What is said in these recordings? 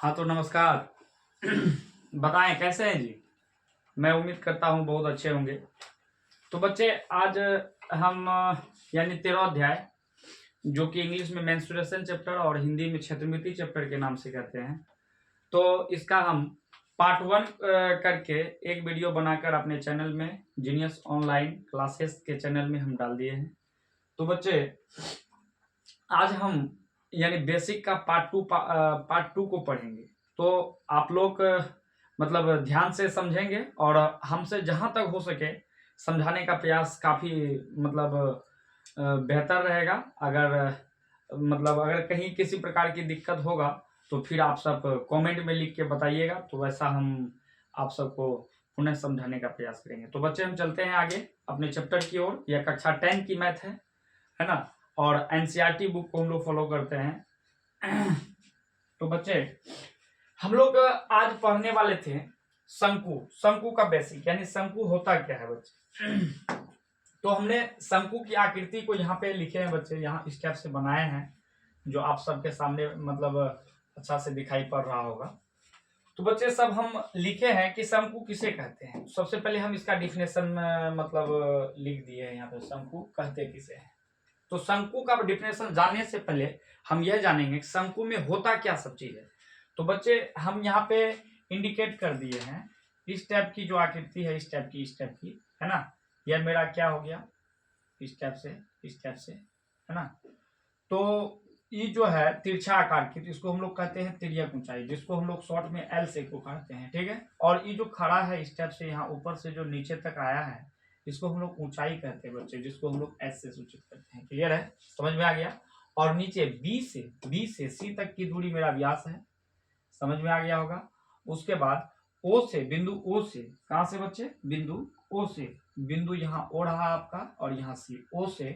हाँ तो नमस्कार। बताएं कैसे हैं जी। मैं उम्मीद करता हूँ बहुत अच्छे होंगे। तो बच्चे आज हम यानी 13वां अध्याय जो कि इंग्लिश में मेंस्ट्रुएशन चैप्टर और हिंदी में क्षेत्रमिति चैप्टर के नाम से कहते हैं, तो इसका हम पार्ट 1 करके एक वीडियो बनाकर अपने चैनल में जीनियस ऑनलाइन क्लासेस के चैनल में हम डाल दिए हैं। तो बच्चे आज हम यानी बेसिक का पार्ट टू को पढ़ेंगे। तो आप लोग मतलब ध्यान से समझेंगे और हमसे जहां तक हो सके समझाने का प्रयास काफी मतलब बेहतर रहेगा। अगर कहीं किसी प्रकार की दिक्कत होगा तो फिर आप सब कमेंट में लिख के बताइएगा, तो वैसा हम आप सबको पुनः समझाने का प्रयास करेंगे। तो बच्चे हम चलते हैं आगे अपने चैप्टर की ओर। यह कक्षा 10 की मैथ है ना, और एनसीईआरटी बुक को हम लोग फॉलो करते हैं। तो बच्चे हम लोग आज पढ़ने वाले थे शंकु का बेसिक, यानी शंकु होता क्या है बच्चे। तो हमने शंकु की आकृति को यहाँ पे लिखे हैं बच्चे, यहाँ स्टेप से बनाए हैं जो आप सबके सामने मतलब अच्छा से दिखाई पड़ रहा होगा। तो बच्चे सब हम लिखे हैं कि शंकु किसे कहते हैं। सबसे पहले हम इसका डिफिनेशन मतलब लिख दिए हैं यहाँ पे, शंकु कहते किसे हैं। तो शंकु का डिफिनेशन जानने से पहले हम यह जानेंगे कि शंकु में होता क्या सब चीज है। तो बच्चे हम यहाँ पे इंडिकेट कर दिए हैं इस टाइप की जो आकृति है, इस टाइप की है ना। यह मेरा क्या हो गया, इस टाइप से है ना। तो ये जो है तिरछा आकार की, तो इसको हम लोग कहते हैं तिर्यक ऊंचाई, जिसको हम लोग शॉर्ट में एल से को कहते हैं, ठीक है। और ये जो खड़ा है इस टाइप से यहाँ ऊपर से जो नीचे तक आया है, इसको हम लोग ऊंचाई कहते हैं बच्चे, जिसको हम लोग एस से सूचित करते हैं। क्लियर है, समझ में आ गया। और नीचे बी से सी तक की दूरी मेरा व्यास है, समझ में आ गया होगा। उसके बाद ओ से, बिंदु ओ से, कहां से बच्चे, बिंदु ओ से, बिंदु यहाँ ओ रहा आपका और यहाँ सी, ओ से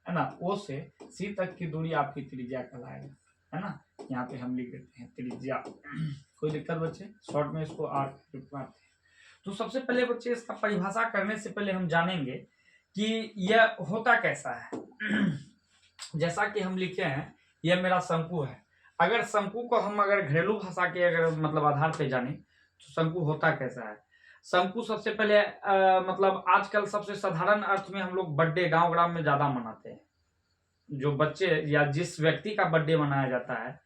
है ना, ओ से सी तक की दूरी आपकी त्रिज्या कहलाएगा, है ना। यहाँ पे हम लिख देते हैं त्रिज्या। कोई दिक्कत बच्चे, शॉर्ट में इसको आर लिखते हैं। तो सबसे पहले बच्चे इसका परिभाषा करने से पहले हम जानेंगे कि यह होता कैसा है। जैसा कि हम लिखे हैं यह मेरा शंकु है। अगर शंकु को हम घरेलू भाषा के मतलब आधार पे जाने तो शंकु होता कैसा है। शंकु सबसे पहले मतलब आजकल सबसे साधारण अर्थ में हम लोग बर्थडे गांव ग्राम में ज्यादा मनाते हैं। जो बच्चे या जिस व्यक्ति का बर्थडे मनाया जाता है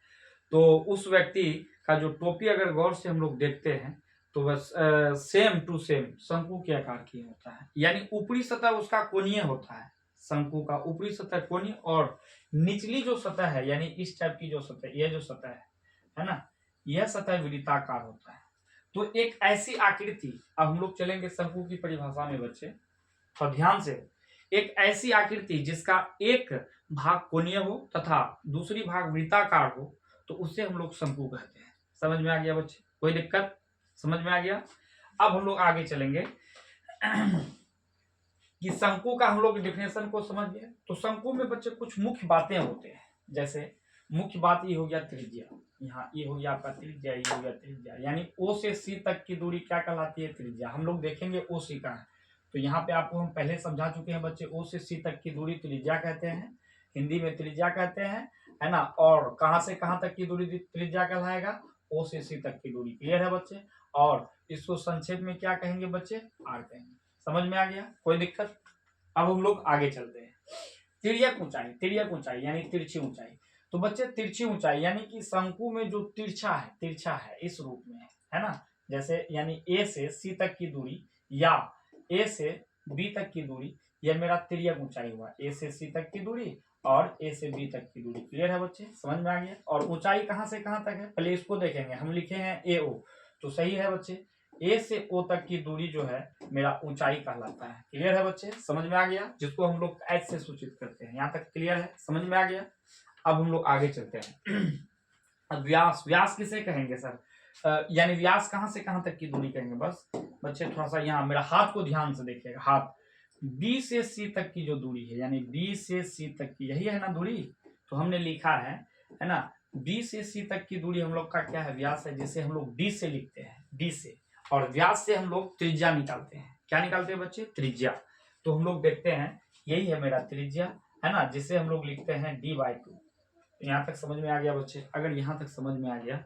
तो उस व्यक्ति का जो टोपी अगर गौर से हम लोग देखते हैं तो बस सेम टू सेम शंकु के आकार की होता है, यानी ऊपरी सतह उसका कोणीय होता है। शंकु का ऊपरी सतह कोणीय और निचली जो सतह है यानी इस टाइप की जो सतह, यह जो सतह है ना, यह सतह वृत्ताकार होता है। तो एक ऐसी आकृति, अब हम लोग चलेंगे शंकु की परिभाषा में बच्चे, तो ध्यान से, एक ऐसी आकृति जिसका एक भाग कोणीय हो तथा दूसरी भाग वृत्ताकार हो, तो उससे हम लोग शंकु कहते हैं। समझ में आ गया बच्चे, कोई दिक्कत, समझ में आ गया। अब हम लोग आगे चलेंगे कि शंकु का हम लोग डिफिनेशन को समझ गए। तो शंकु में बच्चे कुछ मुख्य बातें होते हैं, जैसे मुख्य बात ये हो गया त्रिज्या, यहाँ ये हो गया आपका त्रिज्या, ये हो गया त्रिज्या, यानी ओ से सी तक की दूरी क्या कहलाती है, त्रिज्या। हम लोग देखेंगे ओ सी का है, तो यहाँ पे आपको हम पहले समझा चुके हैं बच्चे, ओ से सी तक की दूरी त्रिज्या कहते हैं, हिंदी में त्रिज्या कहते हैं, है ना। और कहाँ से कहाँ तक की दूरी त्रिज्या कहलाएगा, ओ से सी तक की दूरी। क्लियर है बच्चे, और इसको संक्षेप में क्या कहेंगे बच्चे, आर कहेंगे। समझ में आ गया, कोई दिक्कत। अब हम लोग आगे चलते हैं। तिर्यक ऊंचाई यानी तिरछी ऊंचाई। तो बच्चे तिरछी ऊंचाई यानी कि शंकु में जो तिरछा है इस रूप में है ना। जैसे यानी ए से सी तक की दूरी या ए से बी तक की दूरी, यह मेरा तिर्यक ऊंचाई हुआ, ए से सी तक की दूरी और ए से बी तक की दूरी। क्लियर है बच्चे, समझ में आ गया। और ऊंचाई कहां से कहां तक है, पहले इसको देखेंगे। हम लिखे हैं ए ओ, तो सही है बच्चे, ए से ओ तक की दूरी जो है मेरा ऊंचाई कहलाता है। क्लियर है बच्चे, समझ में आ गया, जिसको हम लोग एच से सूचित करते हैं। यहाँ तक क्लियर है, समझ में आ गया। अब हम लोग आगे चलते हैं। अब व्यास किसे कहेंगे सर, यानी व्यास कहां से कहां तक की दूरी कहेंगे। बस बच्चे थोड़ा सा यहाँ मेरा हाथ को ध्यान से देखिएगा, हाथ बी से सी तक की जो दूरी है, यानी बी से सी तक की, यही है ना दूरी। तो हमने लिखा है ना, बी से सी तक की दूरी हम लोग का क्या है, व्यास है, जिसे हम लोग डी से लिखते हैं, डी से। और व्यास से हम लोग त्रिज्या निकालते हैं। क्या निकालते हैं बच्चे, त्रिज्या। तो हम लोग देखते हैं यही है मेरा त्रिज्या, है ना, जिसे हम लोग लिखते हैं d/2। यहाँ तक समझ में आ गया बच्चे। अगर यहाँ तक समझ में आ गया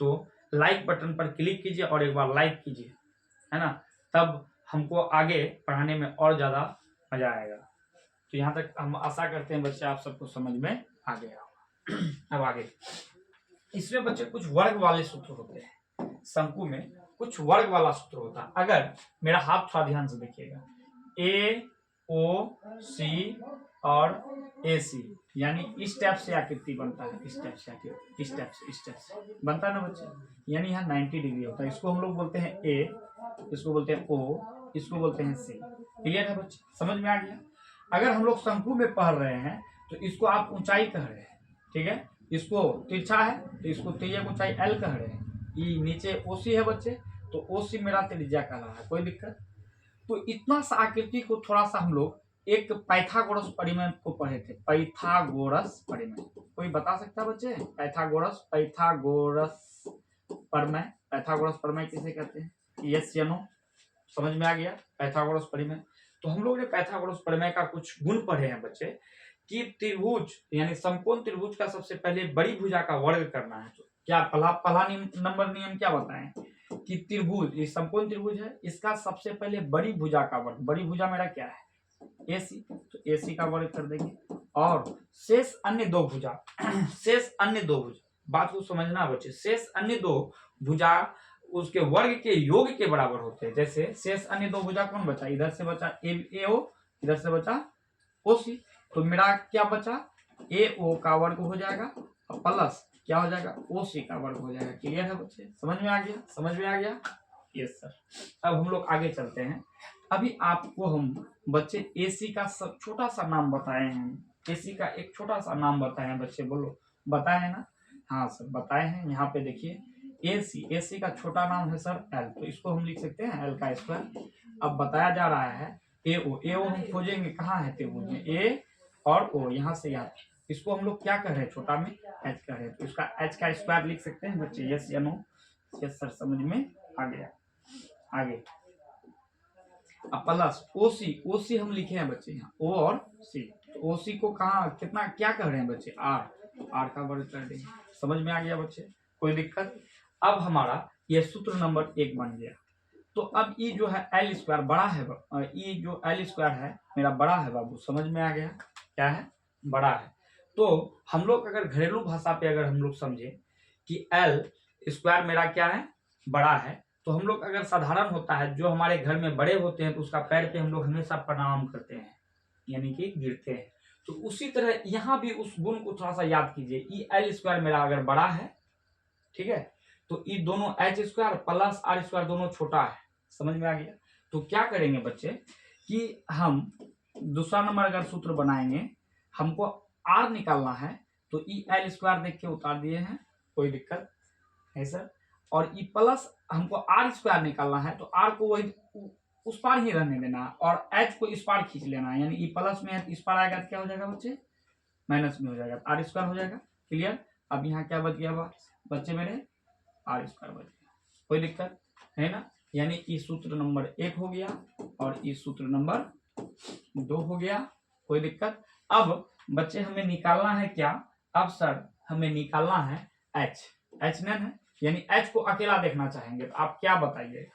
तो लाइक बटन पर क्लिक कीजिए और एक बार लाइक कीजिए, है ना, तब हमको आगे पढ़ाने में और ज़्यादा मजा आएगा। तो यहाँ तक हम आशा करते हैं बच्चे आप सबको समझ में आ गया होगा। अब आगे इसमें बच्चे कुछ वर्ग वाले सूत्र होते हैं, शंकु में कुछ वर्ग वाला सूत्र होता है। अगर मेरा हाथ थोड़ा ध्यान से देखिएगा, ए ओ सी और ए सी, यानी इस टाइप से आकृति बनता है, इस टाइप से आकृति, इस टाइप से बनता है ना बच्चे, यानी यहाँ 90 डिग्री होता है। इसको हम लोग बोलते हैं ए, इसको बोलते हैं ओ, इसको बोलते हैं सी। क्लियर है बच्चे, समझ में आ गया। अगर हम लोग शंकु में पढ़ रहे हैं तो इसको आप ऊंचाई कह रहे हैं, ठीक है, इसको तिरछा है तो इसको त्रिज्या ऊंचाई एल कह रहे हैं। ये नीचे ओसी है बच्चे, तो ओसी मेरा त्रिज्या कह रहा है, कोई दिक्कत। तो इतना सा आकृति को थोड़ा सा हम लोग एक पाइथागोरस परिमेय को पढ़े थे, पाइथागोरस परिमेय, कोई बता सकता है बच्चे? पाइथागोरस परिमेय, पाइथागोरस परिमेय किसे कहते हैं? यस या नो, समझ में आ गया? पाइथागोरस परिमेय। तो हम लोग ने पाइथागोरस परिमेय का कुछ गुण पढ़े हैं बच्चे, कि त्रिभुज यानी समकोण त्रिभुज का सबसे पहले बड़ी भुजा का वर्ग करना है। तो क्या पहला नंबर नियम क्या बताएं कि त्रिभुज, ये समकोण त्रिभुज है, इसका सबसे पहले बड़ी भुजा का वर्ग, बड़ी भुजा मेरा क्या है? एसी, तो एसी का वर्ग कर देंगे। और शेष अन्य दो भुजा शेष अन्य दो भुजा, बात को समझना बच्चे, शेष अन्य दो भुजा उसके वर्ग के योग के बराबर होते हैं। जैसे शेष अन्य दो भुजा कौन बचा? इधर से बचा एओ, इधर से बचा ओसी, तो मेरा क्या बचा? एओ का वर्ग हो जाएगा और प्लस क्या हो जाएगा? ओसी का वर्ग हो जाएगा। क्लियर है बच्चे, समझ में आ गया? समझ में आ गया, यस सर। अब हम लोग आगे चलते हैं। अभी आपको हम बच्चे एसी का सब छोटा सा नाम बताए हैं, एसी का एक छोटा सा नाम बताए हैं बच्चे, बोलो बताए हैं ना? हाँ सर बताए हैं। यहाँ पे देखिए एसी, एसी का छोटा नाम है सर एल, तो इसको हम लिख सकते हैं एल का स्क्वायर। अब बताया जा रहा है एओ, एओ हम खोजेंगे कहाँ है त्रिभुज में, ए और ओ, यहाँ से यहाँ, इसको हम लोग क्या कर रहे हैं? छोटा में एच कर रहे हैं, तो इसका एच का स्क्वायर लिख सकते हैं बच्चे, यस या नो? यस सर, समझ में आ गया। आगे अब प्लस ओसी, ओसी हम लिखे हैं बच्चे यहाँ ओ और सी, तो ओसी को कहाँ कितना क्या कर रहे हैं बच्चे? आर, आर का वर्ग कर देंगे। समझ में आ गया बच्चे, कोई दिक्कत? अब हमारा ये सूत्र नंबर 1 बन गया। तो अब ये जो है एल स्क्वायर बड़ा है, ये जो एल स्क्वायर है मेरा बड़ा है बाबू, समझ में आ गया? क्या है? बड़ा है। तो हम लोग अगर घरेलू भाषा पे अगर हम लोग समझे कि एल स्क्वायर मेरा क्या है? बड़ा है, तो हम लोग अगर साधारण होता है, जो हमारे घर में बड़े होते हैं तो उसका पैर पे हम लोग हमेशा प्रणाम करते हैं, यानी कि गिरते हैं। तो उसी तरह यहाँ भी उस गुण को थोड़ा सा याद कीजिए, ई एल स्क्वायर मेरा अगर बड़ा है, ठीक है, तो ये दोनों H square plus R square दोनों छोटा है। समझ में आ गया? तो क्या करेंगे बच्चे कि हम दूसरा नंबर अगर सूत्र बनाएंगे, हमको आर निकालना है, तो ई एल स्क्वायर देख के उतार दिए हैं, कोई दिक्कत है सर। और ई प्लस हमको आर स्क्वायर निकालना है, तो आर को वही उस पार ही रहने देना और एच को इस पार खींच लेना है, यानी ई प्लस में है इस पार आएगा तो क्या हो जाएगा बच्चे? माइनस में हो जाएगा, आर स्क्वायर हो जाएगा। क्लियर? अब यहाँ क्या बच गया बच्चे मेरे? आर स्क्वायर बच गया, कोई दिक्कत है ना? यानी इस सूत्र नंबर 1 हो गया और इस सूत्र नंबर 2 हो गया, कोई दिक्कत? अब बच्चे हमें निकालना है क्या? अब सर हमें निकालना है एच, एच नन है, यानी एच को अकेला देखना चाहेंगे, तो आप क्या बताइएगा?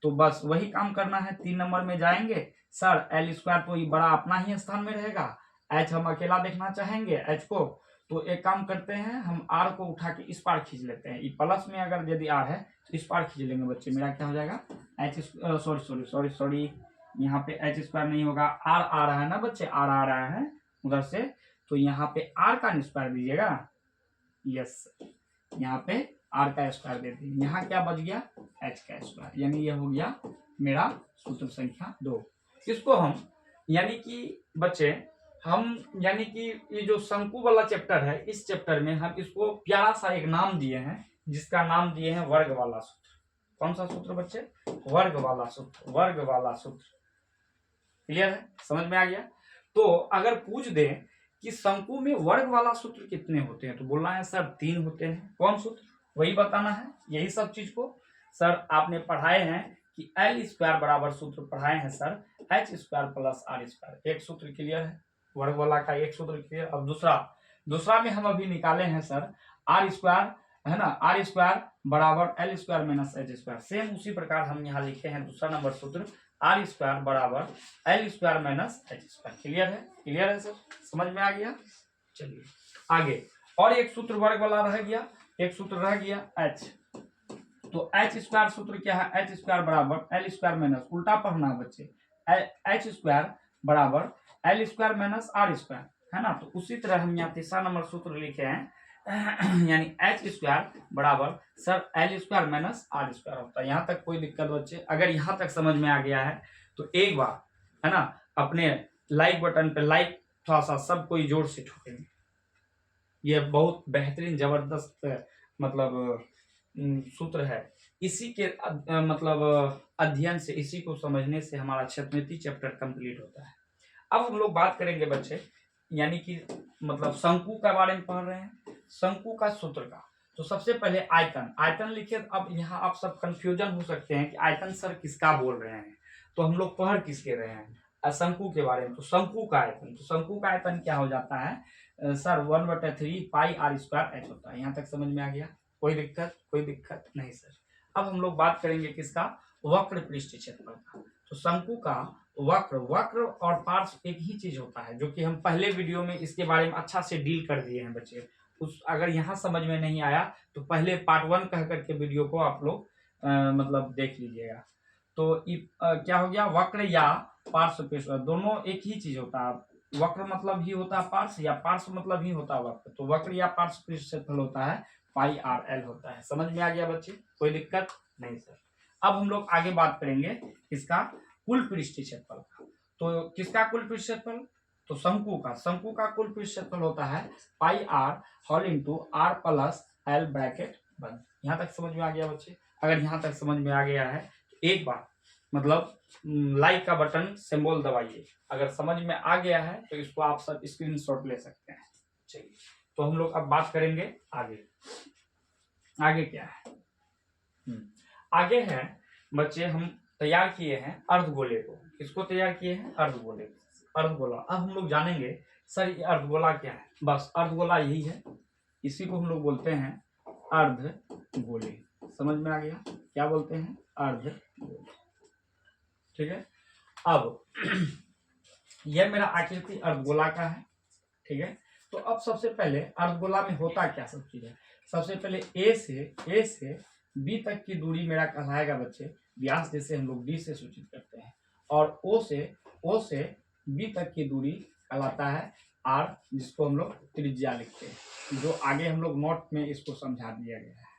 तो बस वही काम करना है, 3 नंबर में जाएंगे सर, एल स्क्वायर तो ये बड़ा अपना ही स्थान में रहेगा, एच हम अकेला देखना चाहेंगे एच को, तो एक काम करते हैं, हम आर को उठा के इस पार खींच लेते हैं, प्लस में अगर यदि आर है तो इस पार खींच लेंगे बच्चे, मेरा क्या हो जाएगा? एच सॉरी यहाँ पे एच स्क्वायर नहीं होगा, आर आ रहा है ना बच्चे, आर आ रहा है उधर से, तो यहाँ पे आर का स्क्वायर दीजिएगा, यस, यहाँ पे आर का स्क्वायर दे दीजिए, यहाँ क्या बच गया? एच का स्क्वायर, यानी ये हो गया मेरा सूत्र संख्या 2। इसको हम यानी कि बच्चे हम यानी कि ये जो शंकु वाला चैप्टर है, इस चैप्टर में हम इसको प्यारा सा एक नाम दिए हैं, जिसका नाम दिए हैं वर्ग वाला सूत्र। कौन सा सूत्र बच्चे? वर्ग वाला सूत्र, वर्ग वाला सूत्र। क्लियर है? समझ में आ गया? तो अगर पूछ दे कि शंकु में वर्ग वाला सूत्र कितने होते हैं, तो बोलना है सर 3 होते हैं। कौन सूत्र? वही बताना है, यही सब चीज को सर आपने पढ़ाए हैं कि एल स्क्वायर बराबर सूत्र पढ़ाए हैं sir, H square plus R square, एक सूत्र क्लियर है, वर्ग वाला का एक सूत्र क्लियर। अब दूसरा में हम अभी निकाले हैं सर आर स्क्वायर है ना, आर स्क्वायर बराबर L square minus H square. Same उसी प्रकार हम यहाँ लिखे हैं दूसरा नंबर सूत्र, आर स्क्वायर बराबर L square minus H square. Clear है? क्लियर है सर, समझ में आ गया? चलिए आगे, और एक सूत्र वर्ग वाला रह गया, एक सूत्र रह गया एच। तो एच स्क्वायर सूत्र क्या है, एच स्क्वायर बराबर एल स्क्वायर माइनस, उल्टा पढ़ना बच्चे, एच स्क्वायर बराबर L square minus R square, है ना। तो उसी तरह हम यहाँ तीसरा नंबर सूत्र लिखे हैं यानी एच स्क्वायर बराबर sir L square minus R square होता है। यहाँ तक कोई दिक्कत बच्चे? अगर यहाँ तक समझ में आ गया है तो एक बार, है ना, अपने लाइक बटन पे लाइक थोड़ा सा सब कोई जोर से ठोकेंगे। ये बहुत बेहतरीन जबरदस्त मतलब सूत्र है। इसी के मतलब अध्ययन से, इसी को समझने से हमारा क्षेत्रमिति चैप्टर कंप्लीट होता है। अब हम लोग बात करेंगे बच्चे, यानी कि मतलब शंकु के बारे में पढ़ रहे हैं, शंकु का सूत्र का। तो सबसे पहले आयतन, आयतन लिखिए। अब यहाँ आप सब कंफ्यूजन हो सकते हैं कि आयतन सर किसका बोल रहे हैं, तो हम लोग पढ़ किसके रहे हैं, शंकु के बारे में। तो शंकु का आयतन, तो शंकु का आयतन क्या हो जाता है sir 1/3 pi R square H होता है। यहाँ तक समझ में आ गया? कोई दिक्कत? कोई दिक्कत नहीं सर। अब हम लोग बात करेंगे किसका, वक्र पृष्ठ क्षेत्रफल का। तो शंकु का वक्र, वक्र और पार्श्व एक ही चीज होता है, जो कि हम पहले वीडियो में इसके बारे में अच्छा से डील कर दिए हैं बच्चे। उस अगर यहाँ समझ में नहीं आया तो पहले पार्ट 1 कह करके वीडियो को आप लोग मतलब देख लीजिएगा। तो क्या हो गया, वक्र या पार्श्व पृष्ठ दोनों एक ही चीज होता है। वक्र मतलब ही होता है पार्श्व, या पार्श्व मतलब ही होता है वक्र। तो वक्र या पार्श्व पृष्ठ क्षेत्रफल होता है पाई आर एल होता है। समझ में आ गया बच्चे? कोई दिक्कत नहीं सर। अब हम लोग आगे बात करेंगे किसका, कुल पृष्ठ क्षेत्रफल का। तो किसका कुल पृष्ठ क्षेत्रफल, तो शंकु का, शंकु का कुल पृष्ठ क्षेत्रफल होता है pi R whole into R plus L bracket बंद। यहाँ तक समझ में आ गया बच्चे? अगर यहाँ तक समझ में आ गया है तो एक बार मतलब लाइक का बटन सिंबल दबाइए। अगर समझ में आ गया है तो इसको आप सब स्क्रीनशॉट ले सकते हैं। चलिए, तो हम लोग अब बात करेंगे आगे। आगे क्या है, आगे है बच्चे, हम तैयार किए हैं अर्धगोले को। किसको तैयार किए हैं, अर्धगोले, अर्धगोला। अब हम लोग जानेंगे सर ये अर्धगोला क्या है। बस अर्धगोला यही है, इसी को हम लोग बोलते हैं अर्धगोले। समझ में आ गया? क्या बोलते हैं, अर्धगोले। ठीक है, अब यह मेरा आकृति अर्धगोला का है। ठीक है, तो अब सबसे पहले अर्धगोला में होता क्या सब चीज है। सबसे पहले ए से बी तक की दूरी मेरा कहलाएगा बच्चे व्यास, जैसे हम लोग डी से सूचित करते हैं। और ओ से बी तक की दूरी कहलाता है आर, जिसको हम लोग त्रिज्या लिखते हैं, जो आगे हम लोग नोट में इसको समझा दिया गया है।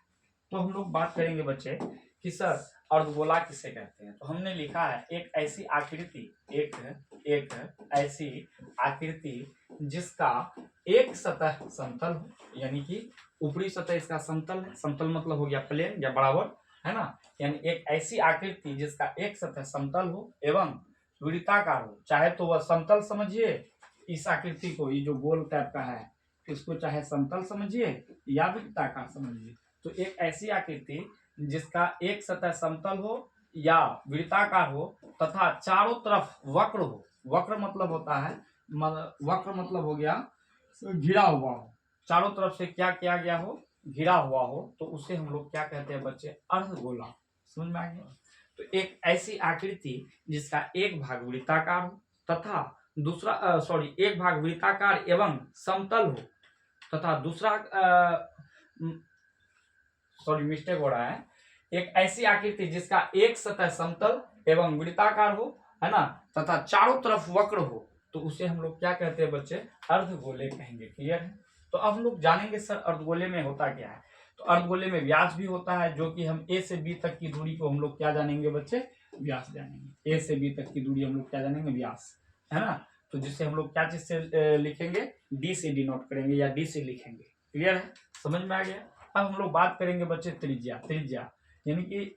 तो हम लोग बात करेंगे बच्चे कि सर अर्धगोला किसे कहते हैं। तो हमने लिखा है एक ऐसी आकृति, एक ऐसी आकृति जिसका एक सतह समतल हो, यानी कि ऊपरी सतह इसका समतल है। समतल मतलब हो गया प्लेन या बराबर, है ना। यानी एक ऐसी आकृति जिसका एक सतह समतल हो एवं वृत्ताकार हो। चाहे तो वह समतल समझिए इस आकृति को, ये जो गोल टाइप का है इसको चाहे समतल समझिए या वृत्ताकार समझिए। तो एक ऐसी आकृति जिसका एक सतह समतल हो या वृत्ताकार हो तथा चारों तरफ वक्र हो। वक्र मतलब होता है, वक्र मतलब हो गया घिरा हुआ हो, चारों तरफ से क्या किया गया हो, घिरा हुआ हो, तो उसे हम लोग क्या कहते हैं बच्चे, अर्धगोला। समझ में आ गया? तो एक ऐसी आकृति जिसका एक भाग वृत्ताकार हो तथा दूसरा एक भाग वृत्ताकार एवं समतल हो तथा दूसरा मिस्टेक हो रहा है, एक ऐसी आकृति जिसका एक सतह समतल एवं वृत्ताकार हो, है ना, तथा चारों तरफ वक्र हो, तो उसे हम लोग क्या कहते हैं बच्चे, अर्धगोले कहेंगे। क्लियर है? तो अब हम लोग जानेंगे सर अर्धगोले में होता क्या है। तो अर्धगोले में व्यास भी होता है, जो कि हम ए से बी तक की दूरी को हम लोग क्या जानेंगे बच्चे, व्यास जानेंगे। ए से बी तक की दूरी हम लोग क्या जानेंगे, व्यास, है ना। तो जिससे हम लोग क्या चीज से लिखेंगे, डी से डिनोट करेंगे या डी से लिखेंगे। क्लियर है? समझ में आ गया? अब हम लोग बात करेंगे बच्चे त्रिज्या। त्रिज्या यानी कि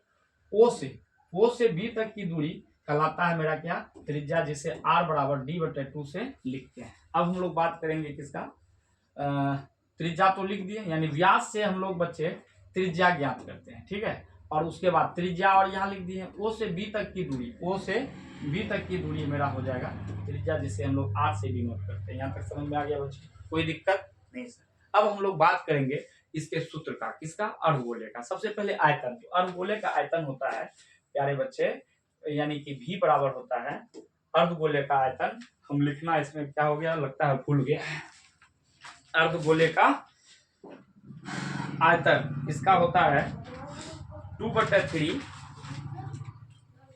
ओ से बी तक की दूरी कहलाता है मेरा क्या, त्रिज्या, जिसे r बराबर d/2 से लिखते हैं। अब हम लोग बात करेंगे किसका, त्रिज्या तो लिख दिए, यानी व्यास से हम लोग बच्चे त्रिज्या ज्ञात करते हैं। ठीक है, और उसके बाद त्रिज्या और यहाँ लिख दिए ओ से बी तक की दूरी, ओ से बी तक की दूरी मेरा हो जाएगा त्रिज्या, जिसे हम लोग r से डिनोट करते हैं। यहाँ तक समझ में आ गया बच्चे? कोई दिक्कत नहीं सर। अब हम लोग बात करेंगे इसके सूत्र का, किसका, अर्धगोले का। सबसे पहले आयतन, तो अर्धगोले का आयतन होता है प्यारे बच्चे, यानी कि V बराबर होता है अर्धगोले का आयतन। हम लिखना इसमें क्या हो गया, लगता है भूल गया। अर्धगोले का आयतन इसका होता है 2/3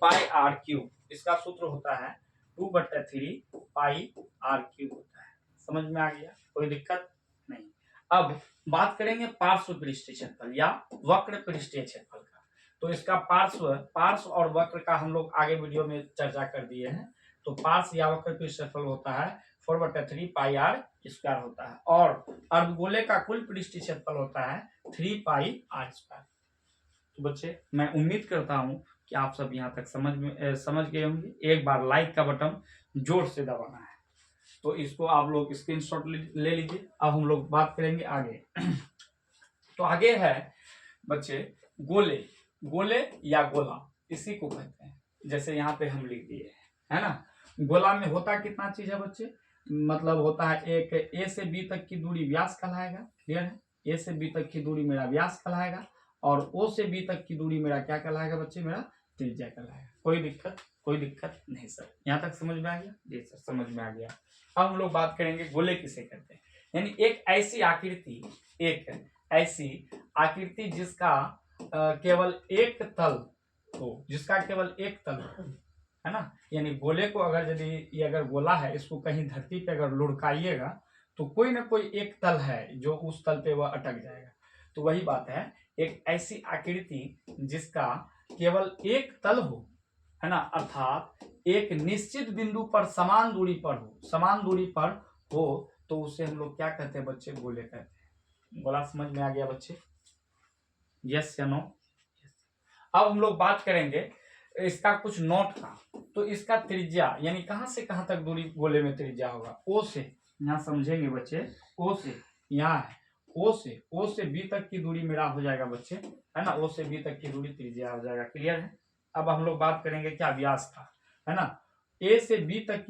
पाई आर क्यूब। इसका सूत्र होता है 2/3 पाई आर क्यूब होता है। समझ में आ गया, कोई दिक्कत नहीं। अब बात करेंगे पार्श्व पृष्ठीय क्षेत्रफल या वक्र पृष्ठीय क्षेत्रफल का। तो इसका पार्श्व और वक्र का हम लोग आगे वीडियो में चर्चा कर दिए हैं। तो पार्श्व या वक्र पृष्ठीय क्षेत्रफल होता है 4/3 पाई आर स्क्वायर होता है, और अर्धगोले का कुल पृष्ठीय क्षेत्रफल होता है 3 पाई आर स्क्वायर। तो बच्चे मैं उम्मीद करता हूं कि आप सब यहाँ तक समझ गए होंगे। एक बार लाइक का बटन जोर से दबाना है, तो इसको आप लोग स्क्रीनशॉट ले लीजिए। अब हम लोग बात करेंगे आगे। तो आगे है बच्चे गोले या गोला, इसी को कहते हैं। जैसे यहाँ पे हम लिख दिए है ना, गोला में होता कितना चीज है बच्चे, मतलब होता है एक ए से बी तक की दूरी व्यास कहलाएगा। क्लियर है, ए से बी तक की दूरी मेरा व्यास कहलाएगा, और ओ से बी तक की दूरी मेरा क्या कहलाएगा बच्चे, मेरा त्रिज्या कहलाएगा। कोई दिक्कत नहीं सर, यहाँ तक समझ में आ गया? जी सर, समझ में आ गया। अब हम लोग बात करेंगे गोले किसे कहते हैं। यानी एक ऐसी आकृति जिसका केवल एक तल हो, है ना। यानी गोले को ये अगर गोला है, इसको कहीं धरती पे अगर लुढ़काइएगा तो कोई ना कोई एक तल है जो उस तल पे वह अटक जाएगा। तो वही बात है, एक ऐसी आकृति जिसका केवल एक तल हो, है ना, अर्थात एक निश्चित बिंदु पर समान दूरी पर हो, तो उसे हम लोग क्या कहते हैं बच्चे, गोले कहते हैं। गोला समझ में आ गया बच्चे? यस या नो? अब हम लोग बात करेंगे इसका कुछ नोट का। तो इसका त्रिज्या, यानी कहां से कहां तक दूरी गोले में त्रिज्या होगा, ओ से, यहाँ समझेंगे बच्चे, ओ से यहाँ है, ओ से बी तक की दूरी मेरा हो जाएगा बच्चे, है ना, ओ से बी तक की दूरी त्रिज्या हो जाएगा। क्लियर है? अब हम लोग बात करेंगे क्या, व्यास का, है ना। ए से बी तक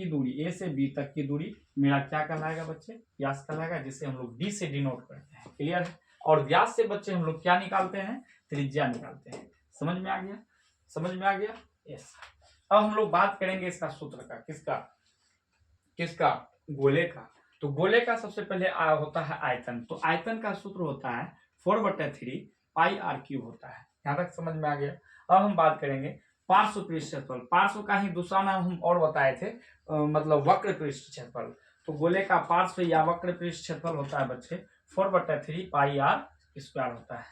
की दूरी मेरा क्या कहलाएगा बच्चे, व्यास कहलाएगा, जिसे हम लोग डी से डिनोट करते हैं। क्लियर है? और व्यास से बच्चे हम लोग क्या निकालते हैं, त्रिज्या निकालते हैं। समझ में आ गया? यस। अब हम लोग बात करेंगे इसका सूत्र का, किसका, गोले का। तो गोले का सबसे पहले होता है आयतन। तो आयतन का सूत्र होता है 4/3 पाई आर क्यूब होता है। यहाँ तक समझ में आ गया? अब हम बात करेंगे पार्श्व पृष्ठ क्षेत्रफल। पार्श्व का ही दूसरा नाम हम और बताए थे, मतलब वक्र पृष्ठ क्षेत्रफल। तो गोले का पार्श्व या वक्र पृष्ठ क्षेत्रफल होता है बच्चे 4/3 पाई आर स्क्वायर होता है।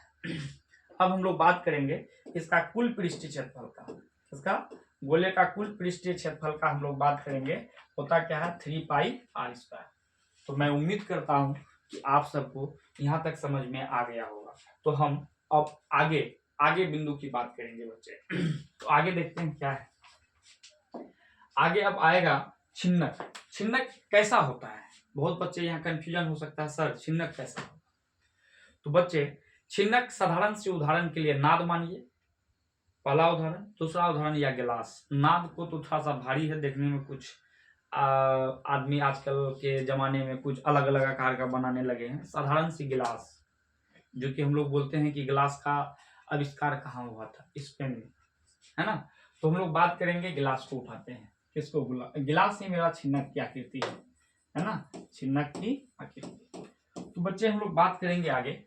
अब हम लोग बात करेंगे इसका कुल पृष्ठीय क्षेत्रफल का। इसका गोले का कुल पृष्ठीय क्षेत्रफल का हम लोग बात करेंगे, होता क्या है 3 पाई आर स्क्वायर। तो मैं उम्मीद करता हूं कि आप सबको यहाँ तक समझ में आ गया होगा। तो हम अब आगे बिंदु की बात करेंगे बच्चे। तो आगे देखते हैं क्या है। आगे अब आएगा छिन्नक कैसा होता है। बहुत बच्चे यहाँ कंफ्यूजन हो सकता है, सर छिन्नक कैसा होता है। तो बच्चे छिन्नक साधारण से उदाहरण के लिए नाद मानिए, पहला उदाहरण। दूसरा उदाहरण या गिलास। नाद को तो थोड़ा सा भारी है देखने में, कुछ आदमी आजकल के जमाने में कुछ अलग अलग आकार का बनाने लगे हैं। साधारण सी गिलास, जो कि हम लोग बोलते हैं कि गिलास का आविष्कार कहाँ हुआ था, स्पेन में, है ना। तो हम लोग बात करेंगे गिलास को उठाते हैं, किसको, गिलास ही मेरा छिन्नक की आकृति है ना, छिन्नक की आकृति। तो बच्चे हम लोग बात करेंगे आगे।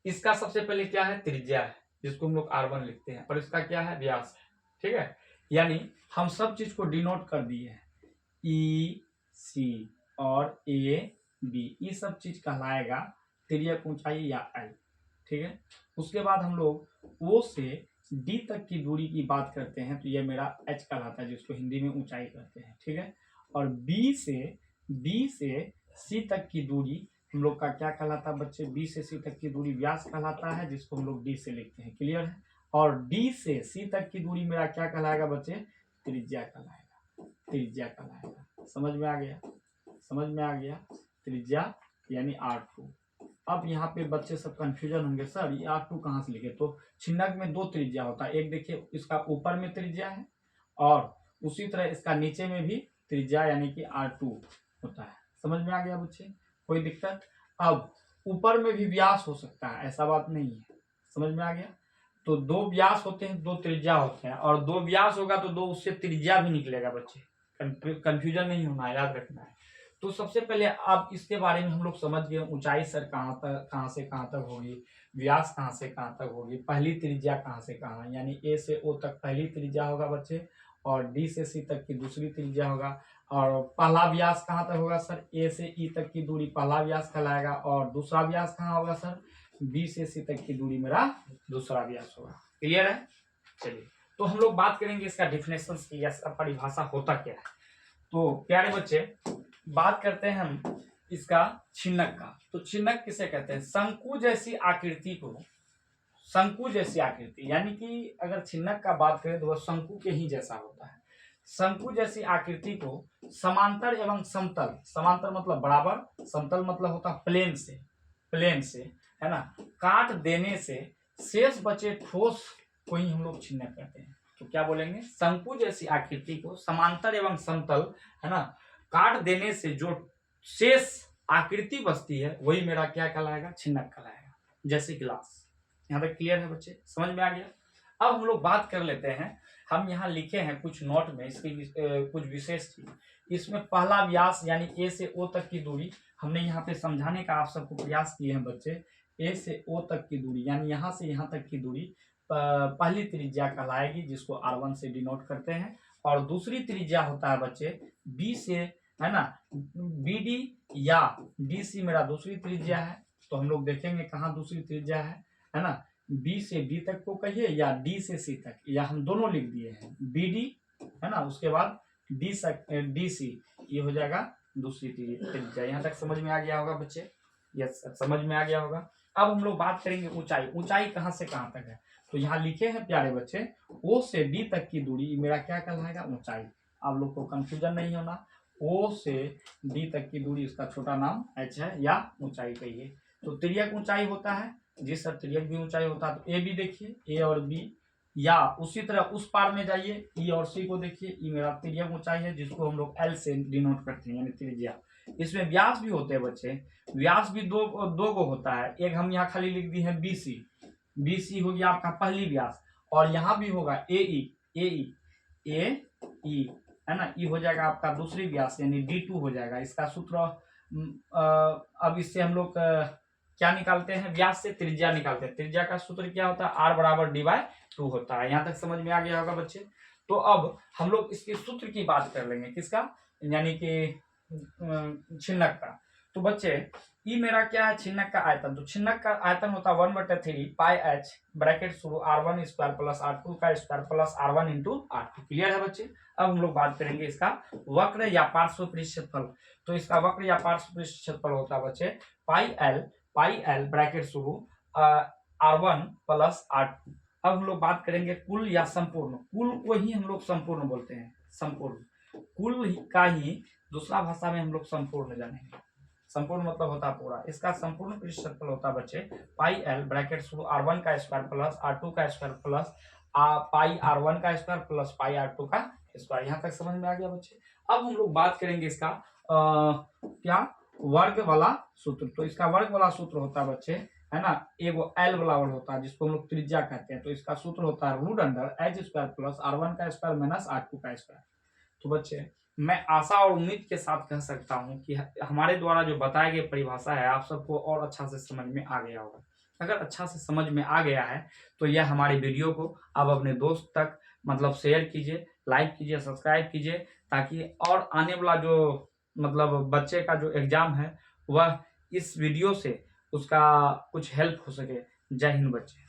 इसका सबसे पहले क्या है, त्रिज्या है, जिसको हम लोग R1 लिखते हैं, और इसका क्या है, व्यास है। ठीक है, यानी हम सब चीज को डिनोट कर दिए हैं, ई सी और ए बी, ये सब चीज कहलाएगा तिर्यक ऊंचाई या आई। ठीक है, उसके बाद हम लोग ओ से डी तक की दूरी की बात करते हैं, तो ये मेरा एच कहलाता है, जिसको हिंदी में ऊंचाई कहते हैं। ठीक है, और बी से सी तक की दूरी हम लोग का क्या कहलाता है बच्चे, बी से सी तक की दूरी व्यास कहलाता है, जिसको हम लोग डी से लिखते हैं। क्लियर है? और डी से सी तक की दूरी मेरा क्या कहलाएगा बच्चे, त्रिज्या कहलाएगा। समझ में आ गया? त्रिज्या यानी R2। अब यहाँ पे बच्चे सब कंफ्यूजन होंगे, सर ये R2 कहाँ से लिखे। तो छिन्नक में दो त्रिज्या होता है, एक देखिए इसका ऊपर में त्रिज्या है, और उसी तरह इसका नीचे में भी त्रिज्या यानी कि R2 होता है। समझ में आ गया बच्चे? कोई दिक्कत? अब ऊपर में भी व्यास हो सकता है, ऐसा बात नहीं है। समझ में आ गया? तो 2 व्यास होते हैं, 2 त्रिज्या होते हैं, और 2 व्यास होगा तो 2 उससे त्रिज्या भी निकलेगा बच्चे। कंफ्यूजन नहीं होना, याद रखना है। तो सबसे पहले आप इसके बारे में हम लोग समझ गए, ऊंचाई सर कहाँ से कहाँ तक होगी, व्यास कहाँ से कहाँ तक होगी, पहली त्रिज्या कहाँ से कहाँ, यानी ए से ओ तक पहली त्रिज्या होगा बच्चे, और डी से सी तक की दूसरी त्रिज्या होगा। और पहला व्यास कहाँ तक होगा सर? ए से ई तक की दूरी पहला व्यास कहलाएगा, और दूसरा व्यास कहाँ होगा सर? बी से सी तक की दूरी मेरा दूसरा व्यास होगा। क्लियर है? चलिए, तो हम लोग बात करेंगे इसका डिफिनेशन की, या परिभाषा होता क्या है। तो प्यारे बच्चे, बात करते हैं हम इसका छिन्नक का। तो छिन्नक किसे कहते हैं? शंकु जैसी आकृति को, शंकु जैसी आकृति, यानी कि अगर छिन्नक का बात करें तो वह शंकु के ही जैसा होता है। शंकु जैसी आकृति को समांतर एवं समतल, समांतर मतलब बराबर, समतल मतलब होता है प्लेन से, प्लेन से, है ना, काट देने से शेष बचे ठोस को ही हम लोग छिन्नक कहते हैं। तो क्या बोलेंगे? शंकु जैसी आकृति को समांतर एवं समतल, है ना, काट देने से जो शेष आकृति बचती है वही मेरा क्या कहलाएगा? छिन्नक कहलाएगा। जैसे गिलास। यहाँ तक क्लियर है बच्चे? समझ में आ गया? अब हम लोग बात कर लेते हैं, हम यहाँ लिखे हैं कुछ नोट में इसकी कुछ विशेष चीज। इसमें पहला व्यास यानी ए से ओ तक की दूरी हमने यहाँ पे समझाने का आप सबको प्रयास किए हैं बच्चे। ए से ओ तक की दूरी यानी यहाँ से यहाँ तक की दूरी पहली त्रिज्या कहलाएगी, जिसको R1 से डिनोट करते हैं। और दूसरी त्रिज्या होता है बच्चे बी से, है ना, BD या DC मेरा दूसरी त्रिज्या है। तो हम लोग देखेंगे कहाँ दूसरी त्रिज्या है ना, B से D तक को कहिए या D से C तक, या हम दोनों लिख दिए हैं BD, है ना, उसके बाद DC, ये हो जाएगा दूसरी त्रिज्या। यहाँ तक समझ में आ गया होगा बच्चे? यस, समझ में आ गया होगा। अब हम लोग बात करेंगे ऊंचाई। ऊंचाई कहाँ से कहाँ तक है? तो यहाँ लिखे हैं प्यारे बच्चे, O से D तक की दूरी मेरा क्या कहलाएगा? ऊंचाई। आप लोग को कंफ्यूजन नहीं होना, O से D तक की दूरी, इसका छोटा नाम h है, या ऊंचाई कहिए। तो तिर्यक ऊंचाई होता है जी सर, तिर्यक भी ऊंचाई होता है। तो ए बी देखिए, ए और बी, या उसी तरह उस पार में जाइए, ई और सी को देखिए, ई मेरा तिर्यक ऊंचाई है, जिसको हम लोग एल से डिनोट करते हैं, यानी त्रिज्या। इसमें व्यास भी होते हैं बच्चे, व्यास भी दो गो होता है। एक हम यहाँ खाली लिख दी है BC, BC हो गया आपका पहली व्यास, और यहाँ भी होगा AE, है ना, ई हो जाएगा आपका दूसरी व्यास, यानी D2 हो जाएगा। इसका सूत्र अब इससे हम लोग क्या निकालते हैं? व्यास से त्रिज्या निकालते हैं। त्रिज्या का सूत्र क्या होता है? R बराबर D/2 होता है। यहाँ तक समझ में आ गया होगा बच्चे? तो अब हम लोग इसके सूत्र की बात कर लेंगे, किसका? यानी कि छिन्नक का। तो बच्चे, ई मेरा क्या है? छिन्नक का आयतन। तो छिन्नक का आयतन होता है 1/3 पाई h ब्रैकेट शुरू R1 स्क्वायर प्लस R2 का square plus R1 into R2। Clear है बच्चे? अब हम लोग बात करेंगे इसका वक्र या पार्श्व पृष्ठ क्षेत्रफल। तो इसका वक्र या पार्श्व पृष्ठ क्षेत्रफल होता है बच्चे पाई एल ब्रैकेट शुरू R1 प्लस R2। अब हम लोग बात करेंगे कुल या संपूर्ण। कुल को ही हम लोग संपूर्ण बोलते हैं, संपूर्ण। कुल का ही दूसरा भाषा में हम लोग संपूर्ण जानेंगे। संपूर्ण मतलब होता है पूरा। इसका संपूर्ण पृष्ठ क्षेत्रफल होता है बच्चे पाई एल ब्रैकेट शुरू R1 का स्क्वायर प्लस R2 का स्क्वायर प्लस पाई R1 का स्क्वायर प्लस पाई R2 का स्क्वायर। यहाँ तक समझ में आ गया बच्चे? अब हम लोग बात करेंगे इसका क्या? वर्ग वाला सूत्र। तो इसका वर्ग वाला सूत्र होता है बच्चे, है ना, एगो एल वाला वर्ड होता है जिसको हम लोग त्रिज्या कहते हैं। तो इसका सूत्र होता है √h² प्लस R1 का स्क्वायर माइनस R2 का स्क्वायर। तो बच्चे, मैं आशा और उम्मीद के साथ कह सकता हूं कि हमारे द्वारा जो बताई गई परिभाषा है आप सबको और अच्छा से समझ में आ गया होगा। अगर अच्छा से समझ में आ गया है तो यह हमारी वीडियो को आप अपने दोस्त तक मतलब शेयर कीजिए, लाइक कीजिए, सब्सक्राइब कीजिए, ताकि और आने वाला जो मतलब बच्चे का जो एग्जाम है वह इस वीडियो से उसका कुछ हेल्प हो सके। जय हिंद बच्चे।